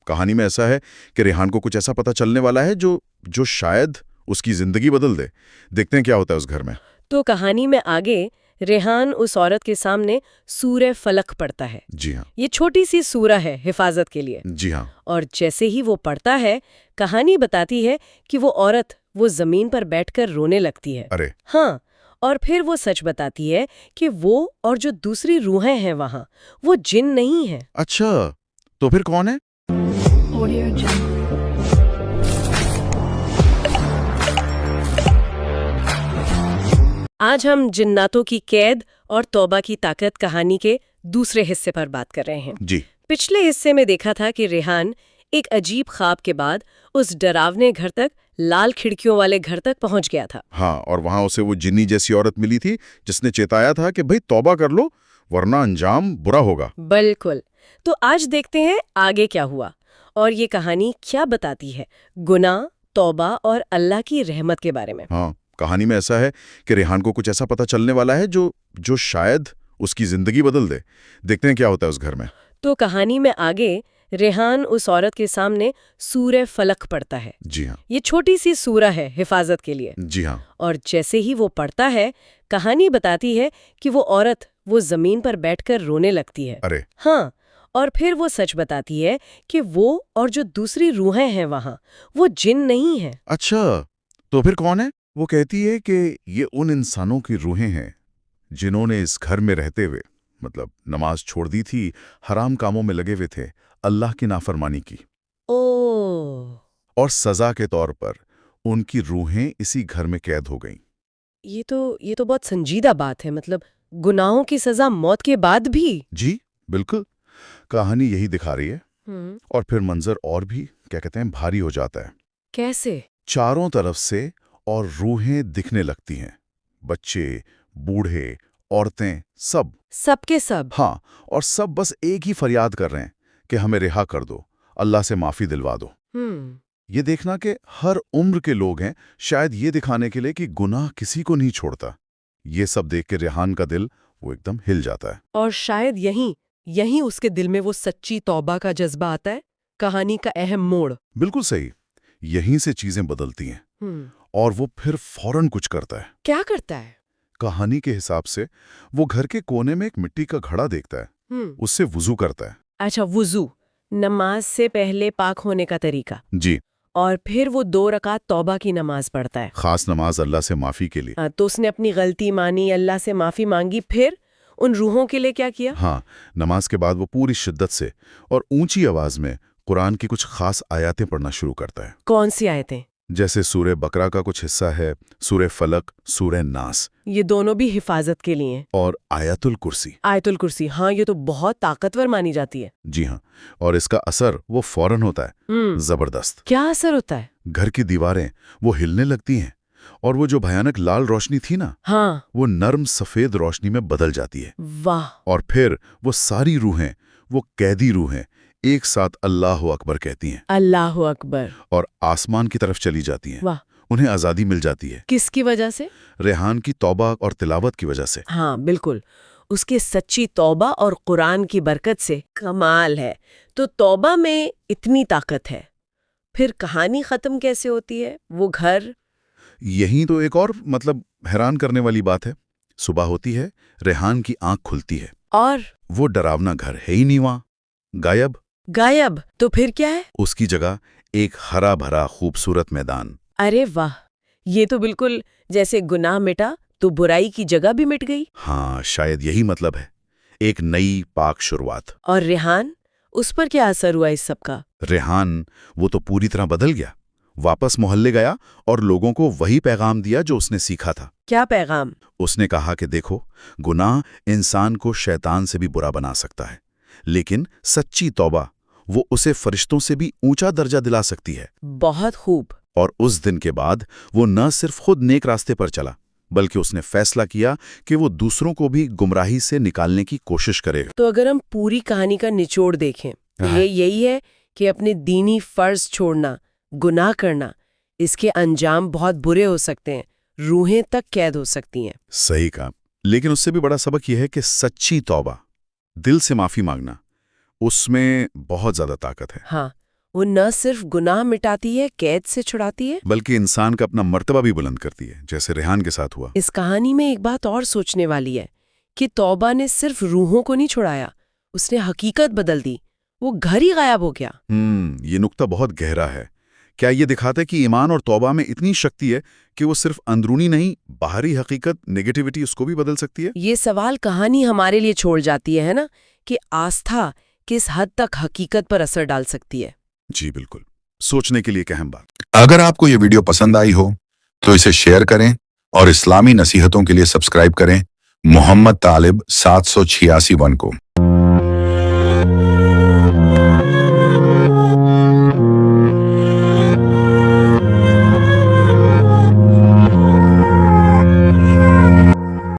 کہانی میں ایسا ہے کہ ریحان کو کچھ ایسا پتہ چلنے والا ہے جو شاید اس کی زندگی بدل دے. دیکھتے ہیں کیا ہوتا ہے اس گھر میں. تو کہانی میں آگے ریحان اس عورت کے سامنے سورہ فلق پڑھتا ہے. جی ہاں. یہ چھوٹی سی سورہ ہے حفاظت کے لیے. جی ہاں. اور جیسے ہی وہ پڑھتا ہے کہانی بتاتی ہے کہ وہ عورت وہ زمین پر بیٹھ کر رونے لگتی ہے. ارے ہاں، اور پھر وہ سچ بتاتی ہے کہ وہ اور جو دوسری روحیں ہیں وہاں وہ جن نہیں ہیں. اچھا، تو پھر کون ہے؟ آج ہم جناتوں کی قید اور توبہ کی طاقت کہانی کے دوسرے حصے پر بات کر رہے ہیں. جی. پچھلے حصے میں دیکھا تھا کہ ریحان ایک عجیب خواب کے بعد اس ڈراونے گھر تک، لال کھڑکیوں والے گھر تک پہنچ گیا تھا. ہاں، اور وہاں اسے وہ جنی جیسی عورت ملی تھی جس نے چیتایا تھا کہ بھئی توبہ کر لو ورنہ انجام برا ہوگا. بالکل. تو آج دیکھتے ہیں آگے کیا ہوا اور یہ کہانی کیا بتاتی ہے گناہ، توبہ اور اللہ کی رحمت کے بارے میں. ہاں، کہانی میں ایسا ہے کہ ریحان کو کچھ ایسا پتہ چلنے والا ہے جو شاید اس کی زندگی بدل دے. دیکھتے ہیں کیا ہوتا ہے اس گھر میں. تو کہانی میں آگے ریحان اس عورت کے سامنے سورہ فلق پڑھتا ہے. جی ہاں. یہ چھوٹی سی سورہ ہے حفاظت کے لیے. جی ہاں. اور جیسے ہی وہ پڑھتا ہے کہانی بتاتی ہے کہ وہ عورت وہ زمین پر بیٹھ کر رونے لگتی ہے. ارے ہاں، اور پھر وہ سچ بتاتی ہے کہ وہ اور جو دوسری روحیں ہیں وہاں وہ جن نہیں ہیں. اچھا، تو پھر کون ہے؟ وہ کہتی ہے کہ یہ ان انسانوں کی روحیں ہیں جنہوں نے اس گھر میں رہتے ہوئے نماز چھوڑ دی تھی، حرام کاموں میں لگے ہوئے تھے، اللہ کی نافرمانی کی. اور سزا کے طور پر ان کی روحیں اسی گھر میں قید ہو گئیں. یہ تو بہت سنجیدہ بات ہے. گناہوں کی سزا موت کے بعد بھی. جی بالکل، کہانی یہی دکھا رہی ہے. اور پھر منظر اور بھی بھاری ہو جاتا ہے. کیسے؟ چاروں طرف سے اور روحیں دکھنے لگتی ہیں، بچے، بوڑھے، عورتیں، سب کے سب. ہاں، اور سب بس ایک ہی فریاد کر رہے ہیں کہ ہمیں رہا کر دو، اللہ سے معافی دلوا دو. یہ دیکھنا کہ ہر عمر کے لوگ ہیں، شاید یہ دکھانے کے لیے کہ گناہ کسی کو نہیں چھوڑتا. یہ سب دیکھ کے ریحان کا دل وہ ایک دم ہل جاتا ہے. اور شاید یہیں اس کے دل میں وہ سچی توبہ کا جذبہ آتا ہے، کہانی کا اہم موڑ. بالکل صحیح. یہیں سے چیزیں بدلتی ہیں. اور وہ پھر فوراً کچھ کرتا ہے. کیا کرتا ہے؟ کہانی کے حساب سے وہ گھر کے کونے میں ایک مٹی کا گھڑا دیکھتا ہے، اس سے وضو کرتا ہے. اچھا، وضو، نماز سے پہلے پاک ہونے کا طریقہ. جی. اور پھر وہ 2 رکعت توبہ کی نماز پڑھتا ہے. خاص نماز اللہ سے معافی کے لیے. تو اس نے اپنی غلطی مانی، اللہ سے معافی مانگی، پھر ان روحوں کے لیے کیا کیا؟ ہاں، نماز کے بعد وہ پوری شدت سے اور اونچی آواز میں قرآن کی کچھ خاص آیاتیں پڑھنا شروع کرتا ہے. کون سی آیتیں؟ جیسے سورہ بقرہ کا کچھ حصہ ہے، سورہ فلق، سورہ ناس. یہ دونوں بھی حفاظت کے لیے. اور آیت الکرسی. آیت الکرسی، ہاں، یہ تو بہت طاقتور مانی جاتی ہے. جی ہاں، اور اس کا اثر وہ فوراً ہوتا ہے. زبردست. کیا اثر ہوتا ہے؟ گھر کی دیواریں وہ ہلنے لگتی ہیں، اور وہ جو بھیانک لال روشنی تھی نا، ہاں، وہ نرم سفید روشنی میں بدل جاتی ہے. واہ. اور پھر وہ ساری روحیں، وہ قیدی روحیں ایک ساتھ اللہ اکبر کہتی ہیں. اللہ اکبر. اور آسمان کی طرف چلی جاتی ہیں. واہ. انہیں آزادی مل جاتی ہے. کس کی وجہ سے؟ ریحان کی توبہ اور تلاوت کی وجہ سے. ہاں بالکل، اس کے سچی توبہ اور قرآن کی برکت سے. کمال ہے. تو توبہ میں اتنی طاقت ہے، پھر کہانی ختم کیسے ہوتی ہے؟ وہ گھر. یہی تو ایک اور حیران کرنے والی بات ہے. صبح ہوتی ہے، ریحان کی آنکھ کھلتی ہے، اور وہ ڈراونا گھر ہے ہی نہیں وہاں. غائب. تو پھر کیا ہے؟ اس کی جگہ ایک ہرا بھرا خوبصورت میدان. ارے واہ، یہ تو بالکل جیسے گناہ مٹا تو برائی کی جگہ بھی مٹ گئی. ہاں، شاید یہی مطلب ہے، ایک نئی پاک شروعات. اور ریحان، اس پر کیا اثر ہوا اس سب کا؟ ریحان وہ تو پوری طرح بدل گیا. واپس محلے گیا اور لوگوں کو وہی پیغام دیا جو اس نے سیکھا تھا. کیا پیغام؟ اس نے کہا کہ دیکھو، گناہ انسان کو شیطان سے بھی برا بنا سکتا ہے، لیکن سچی توبہ وہ اسے فرشتوں سے بھی اونچا درجہ دلا سکتی ہے. بہت خوب. اور اس دن کے بعد وہ نہ صرف خود نیک راستے پر چلا، بلکہ اس نے فیصلہ کیا کہ وہ دوسروں کو بھی گمراہی سے نکالنے کی کوشش کرے. تو اگر ہم پوری کہانی کا نچوڑ دیکھیں، یہ یہی ہے کہ اپنے دینی فرض چھوڑنا، گناہ کرنا، اس کے انجام بہت برے ہو سکتے ہیں، روحیں تک قید ہو سکتی ہیں. صحیح کہا. لیکن اس سے بھی بڑا سبق یہ ہے کہ سچی توبہ، دل سے معافی مانگنا، اس میں بہت زیادہ طاقت ہے. ہاں، وہ نہ صرف گناہ مٹاتی ہے، قید سے چھڑاتی ہے، بلکہ انسان کا اپنا مرتبہ بھی بلند کرتی ہے، جیسے ریحان کے ساتھ ہوا۔ اس کہانی میں ایک بات اور سوچنے والی ہے کہ توبہ نے صرف روحوں کو نہیں چھڑایا، اس نے حقیقت بدل دی، وہ گھر ہی غائب ہو گیا۔ یہ نقطہ بہت گہرا ہے۔ کیا یہ دکھاتا ہے کہ ایمان اور توبہ میں اتنی شکتی ہے کہ وہ صرف اندرونی نہیں، باہری حقیقت، نیگیٹیوٹی اس کو بھی بدل سکتی ہے؟ یہ سوال کہانی ہمارے لیے چھوڑ جاتی ہے نا، کہ آستھا کس حد تک حقیقت پر اثر ڈال سکتی ہے۔ جی بالکل، سوچنے کے لیے ایک اہم بات۔ اگر آپ کو یہ ویڈیو پسند آئی ہو تو اسے شیئر کریں اور اسلامی نصیحتوں کے لیے سبسکرائب کریں محمد طالب 786 1 کو۔